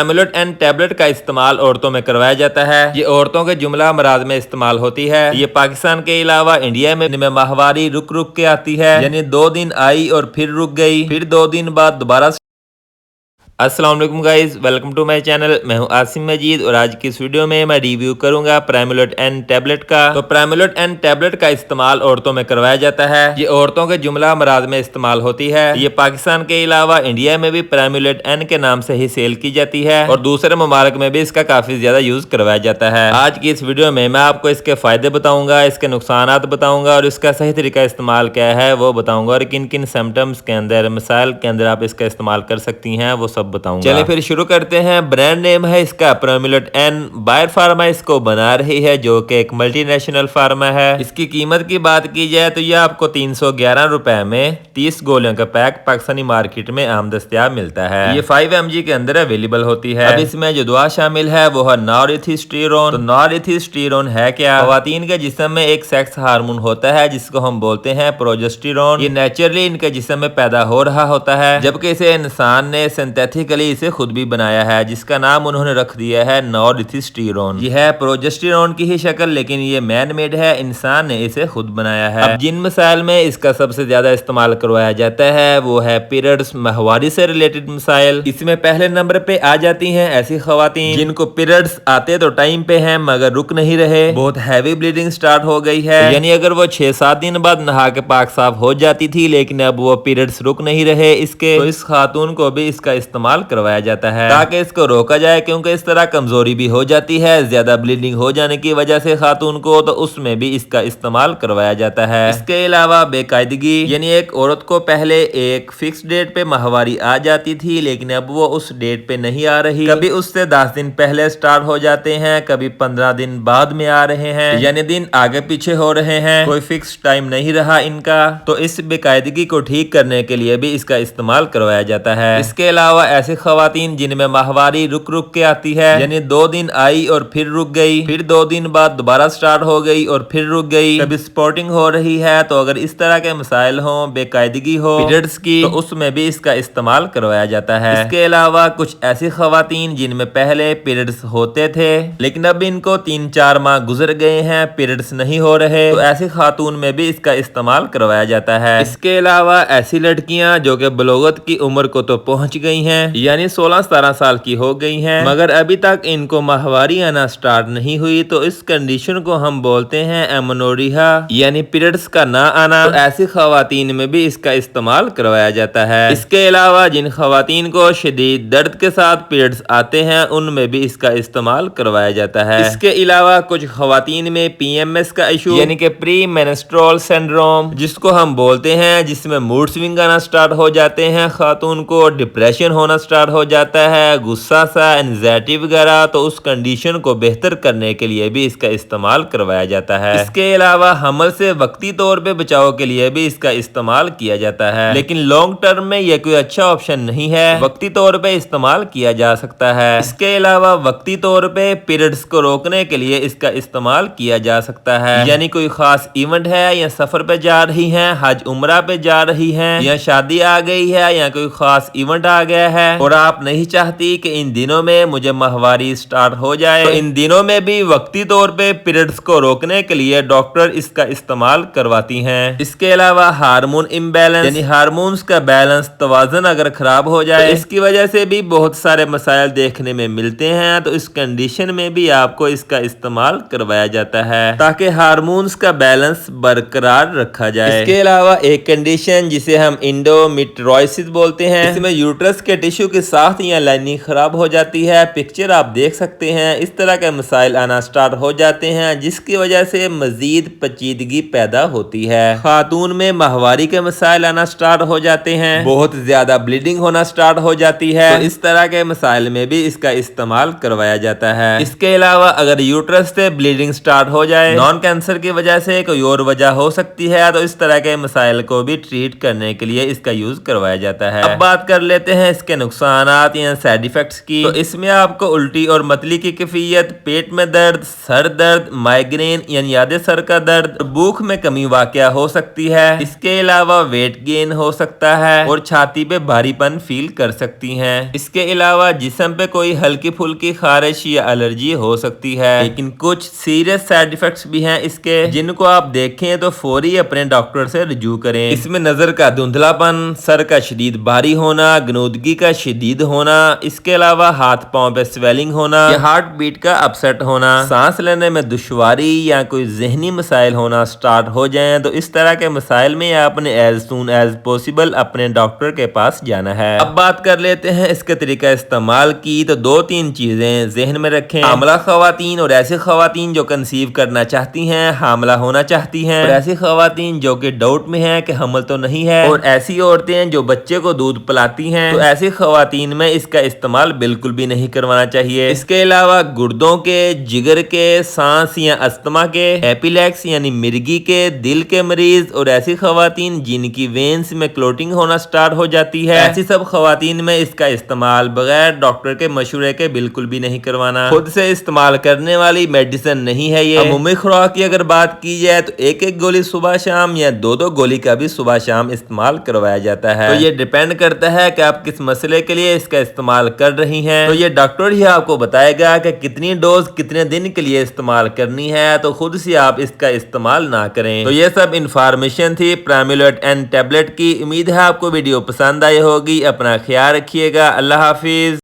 پرائمولوٹ N tablet کا استعمال عورتوں میں کروایا جاتا ہے۔ یہ عورتوں کے جملہ امراض میں استعمال ہوتی ہے۔ یہ پاکستان کے علاوہ انڈیا میں ماہواری رک رک کے آتی ہے، یعنی 2 دن آئی اور پھر رک گئی، پھر 2 دن بعد دوبارہ۔ السلام علیکم guys, welcome to my channel. میں ہوں عاصم مجید اور آج کی اس ویڈیو میں ریویو کروں گا پرائمولوٹ این ٹیبلٹ کا۔ تو پرائمولوٹ این ٹیبلٹ کا استعمال عورتوں میں کروایا جاتا ہے۔ یہ عورتوں کے جملہ امراض میں استعمال ہوتی ہے۔ یہ پاکستان کے علاوہ انڈیا میں بھی پرائمولوٹ این کے نام سے ہی سیل کی جاتی ہے اور دوسرے ممالک میں بھی اس کا کافی زیادہ یوز کروایا جاتا ہے۔ آج کی اس ویڈیو میں آپ کو اس کے فائدے بتاؤں گا، اس کے نقصانات بتاؤں گا اور اس کا صحیح طریقہ استعمال کیا ہے وہ بتاؤں گا، اور کن کن سمپٹمز کے اندر، مسائل کے اندر آپ اس کا استعمال کر سکتی ہیں وہ سب بتاؤں گا۔ چلیں پھر شروع کرتے ہیں۔ برانڈ نیم ہے اس کا پرائمولوٹ این۔ بائر فارما اس کو بنا رہی ہے جو کہ ایک ملٹی نیشنل فارما ہے۔ اس کی قیمت کی بات کی جائے تو یہ آپ کو 311 روپے میں 30 گولیوں کا پیک پاکستانی مارکیٹ میں عام دستیاب ملتا ہے۔ یہ 5 mg کے اندر اویلیبل ہوتی ہے۔ اب اس میں جو دوا شامل ہے وہ ہے نارتھیسٹیرون۔ تو نارتھیسٹیرون ہے کیا؟ خواتین کے جسم میں ایک سیکس ہارمون ہوتا ہے جس کو ہم بولتے ہیں پروجسٹیرون۔ یہ نیچرلی ان کے جسم میں پیدا ہو رہا ہوتا ہے، جبکہ اسے انسان نے سنتھیٹیکلی اسے خود بھی بنایا ہے، جس کا نام انہوں نے رکھ دیا ہے نارتھیسٹیرون۔ یہ ہے پروجسٹیرون کی ہی شکل، لیکن یہ مین میڈ ہے، انسان نے اسے خود بنایا ہے۔ اب جن مسائل میں اس کا سب سے زیادہ استعمال کروایا جاتا ہے وہ ہے پیریڈز، ماہواری سے ریلیٹڈ مسائل۔ اس میں پہلے نمبر پہ آ جاتی ہیں ایسی خواتین جن کو پیریڈز آتے تو ٹائم پہ ہیں مگر رک نہیں رہے، بہت ہیوی بلیڈنگ سٹارٹ ہو گئی ہے، یعنی اگر وہ 6-7 دن بعد نہا کے پاک صاف ہو جاتی تھی لیکن اب وہ پیریڈز رک نہیں رہے اس کے، تو اس خاتون کو بھی اس کا استعمال کروایا جاتا ہے تاکہ اس کو روکا جائے، کیونکہ اس طرح کمزوری بھی ہو جاتی ہے زیادہ بلیڈنگ ہو جانے کی وجہ سے خاتون کو، تو اس میں بھی اس کا استعمال کروایا جاتا ہے۔ اس کے علاوہ بے قاعدگی، یعنی ایک عورت کو پہلے ایک فکس ڈیٹ پہ ماہواری آ جاتی تھی لیکن اب وہ اس ڈیٹ پہ نہیں آ رہی، کبھی اس سے 10 دن پہلے سٹارٹ ہو جاتے ہیں، کبھی 15 دن بعد میں آ رہے ہیں، یعنی دن آگے پیچھے ہو رہے ہیں، کوئی فکس ٹائم نہیں رہا ان کا، تو اس بے قاعدگی کو ٹھیک کرنے کے لیے بھی اس کا استعمال کروایا جاتا ہے۔ اس کے علاوہ ایسی خواتین جن میں ماہواری رک رک کے آتی ہے، یعنی 2 دن آئی اور پھر رک گئی، پھر 2 دن بعد دوبارہ سٹارٹ ہو گئی اور پھر رک گئی، کبھی سپورٹنگ ہو رہی ہے، تو اگر اس طرح کے مسائل ہوں، بے قاعدگی ہو پیریڈز کی، تو اس میں بھی اس کا استعمال کروایا جاتا ہے۔ اس کے علاوہ کچھ ایسی خواتین جن میں پہلے پیریڈز ہوتے تھے لیکن اب ان کو 3-4 ماہ گزر گئے ہیں، پیریڈز نہیں ہو رہے، تو ایسی خاتون میں بھی اس کا استعمال کروایا جاتا ہے۔ اس کے علاوہ ایسی لڑکیاں جو کہ بلوغت کی عمر کو تو پہنچ گئی ہیں، یعنی 16-17 سال کی ہو گئی ہیں مگر ابھی تک ان کو ماہواری آنا سٹارٹ نہیں ہوئی، تو اس کنڈیشن کو ہم بولتے ہیں ایمنوریہا، یعنی پیریڈز کا نہ آنا، تو ایسی خواتین میں بھی اس کا استعمال کروایا جاتا ہے۔ اس کے علاوہ جن خواتین کو شدید درد کے ساتھ پیریڈز آتے ہیں ان میں بھی اس کا استعمال کروایا جاتا ہے۔ اس کے علاوہ کچھ خواتین میں PMS کا ایشو، یعنی کہ پری مینسٹرول سنڈروم جس کو ہم بولتے ہیں، جس میں موڈ سوئنگ آنا سٹارٹ ہو جاتے ہیں، خاتون کو ڈپریشن ہونا سٹارٹ ہو جاتا ہے، غصہ سا، اینزائٹی وغیرہ، تو اس کنڈیشن کو بہتر کرنے کے لیے بھی اس کا استعمال کروایا جاتا ہے۔ اس کے علاوہ حمل سے وقتی طور پہ بچاؤ کے لیے بھی اس کا استعمال کیا جاتا ہے، لیکن لانگ ٹرم میں یہ کوئی اچھا آپشن نہیں ہے، وقتی طور پہ استعمال کیا جا سکتا ہے۔ اس کے علاوہ وقتی طور پہ پیریڈز کو روکنے کے لیے اس کا استعمال کیا جا سکتا ہے، یعنی کوئی خاص ایونٹ ہے یا سفر پہ جا رہی ہیں، حج عمرہ پہ جا رہی ہیں، یا شادی آ گئی ہے یا کوئی خاص ایونٹ آ گیا ہے اور آپ نہیں چاہتی کہ ان دنوں میں مجھے ماہواری سٹارٹ ہو جائے، تو ان دنوں میں بھی وقتی طور پہ پیریڈز کو روکنے کے لیے ڈاکٹر اس کا استعمال کرواتی ہیں۔ اس کے علاوہ ہارمون امبیلنس، یعنی ہارمونز کا بیلنس، توازن اگر خراب ہو جائے، تو اس کی وجہ سے بھی بہت سارے مسائل دیکھنے میں ملتے ہیں، تو اس کنڈیشن میں بھی آپ کو اس کا استعمال کروایا جاتا ہے تاکہ ہارمونز کا بیلنس برقرار رکھا جائے۔ اس کے علاوہ ایک کنڈیشن جسے ہم انڈومیٹرائسس بولتے ہیں، اس میں یوٹرس کے ٹیشو کے ساتھ یا لائننگ خراب ہو جاتی ہے، پکچر آپ دیکھ سکتے ہیں، اس طرح کے مسائل آنا سٹارٹ ہو جاتے ہیں جس کی وجہ سے مزید پیچیدگی پیدا ہوتی ہے، خاتون میں ماہواری کے مسائل آنا سٹارٹ ہو جاتے ہیں، بہت زیادہ بلیڈنگ ہونا سٹارٹ ہو جاتی ہے، تو اس طرح کے مسائل میں بھی اس کا استعمال کروایا جاتا ہے۔ اس کے علاوہ اگر یوٹرس سے بلیڈنگ سٹارٹ ہو جائے، نان کینسر کی وجہ سے کوئی اور وجہ ہو سکتی ہے، تو اس طرح کے مسائل کو بھی ٹریٹ کرنے کے لیے اس کا یوز کروایا جاتا ہے۔ اب بات کر لیتے ہیں اس کے نقصانات یا سائیڈ ایفیکٹس کی، تو اس میں آپ کو الٹی اور متلی کی کیفیت، پیٹ میں درد، سر درد، مائیگرین یعنی یاد سر کا درد، بھوک میں کمی واقع ہو سکتی ہے۔ اس کے علاوہ ویٹ گین ہو سکتا ہے اور چھاتی پہ بھاری پن فیل کر سکتی ہیں۔ اس کے علاوہ جسم پہ کوئی ہلکی پھلکی خارش یا الرجی ہو سکتی ہے۔ لیکن کچھ سیریس سائیڈ ایفیکٹس بھی ہیں اس کے، جن کو آپ دیکھیں تو فوری اپنے ڈاکٹر سے رجوع کریں۔ اس میں نظر کا دھندلا پن، سر کا شدید بھاری ہونا، گنودگی کا شدید ہونا، اس کے علاوہ ہاتھ پاؤں پہ سویلنگ ہونا یا ہارٹ بیٹ کا اپسیٹ ہونا، سانس لینے میں دشواری یا کوئی ذہنی مسائل ہونا سٹارٹ ہو جائیں، تو اس طرح کے مسائل میں آپ نے ایز سون ایز پوسیبل اپنے ڈاکٹر کے پاس جانا ہے۔ اب بات کر لیتے ہیں اس کے طریقہ استعمال کی، تو 2-3 چیزیں ذہن میں رکھیں۔ حاملہ خواتین اور ایسی خواتین جو کنسیو کرنا چاہتی ہیں، حاملہ ہونا چاہتی ہیں، اور ایسی خواتین جو کہ ڈاؤٹ میں ہیں کہ حمل تو نہیں ہے، اور ایسی عورتیں جو بچے کو دودھ پلاتی ہیں، تو ایسی خواتین میں اس کا استعمال بالکل بھی نہیں کروانا چاہیے۔ اس کے علاوہ گردوں کے، جگر کے، سانس یا استھما کے، ایپیلیکس یعنی مرگی کے، دل کے مریض اور ایسی خواتین جن کی وینز میں کلوٹنگ ہونا سٹارٹ ہو جاتی ہے، ایسی سب خواتین میں اس کا استعمال بغیر ڈاکٹر کے مشورے کے بالکل بھی نہیں کروانا۔ خود سے استعمال کرنے والی میڈیسن نہیں ہے یہ۔ عمومی خوراک کی اگر بات کی جائے تو 1 گولی صبح شام یا 2 گولی کا بھی صبح شام استعمال کروایا جاتا ہے۔ تو یہ ڈیپینڈ کرتا ہے کہ آپ کس مسئلے کے لیے اس کا استعمال کر رہی ہیں، تو یہ ڈاکٹر ہی آپ کو بتائے گا کہ کتنی ڈوز کتنے دن کے لیے استعمال کرنی ہے، تو خود سے آپ اس کا استعمال نہ کریں۔ تو یہ سب انفارمیشن تھی پرامولٹ اینڈ ٹیبلٹ کی۔ امید ہے آپ کو ویڈیو پسند آئی ہوگی۔ اپنا خیال رکھیے گا۔ اللہ حافظ۔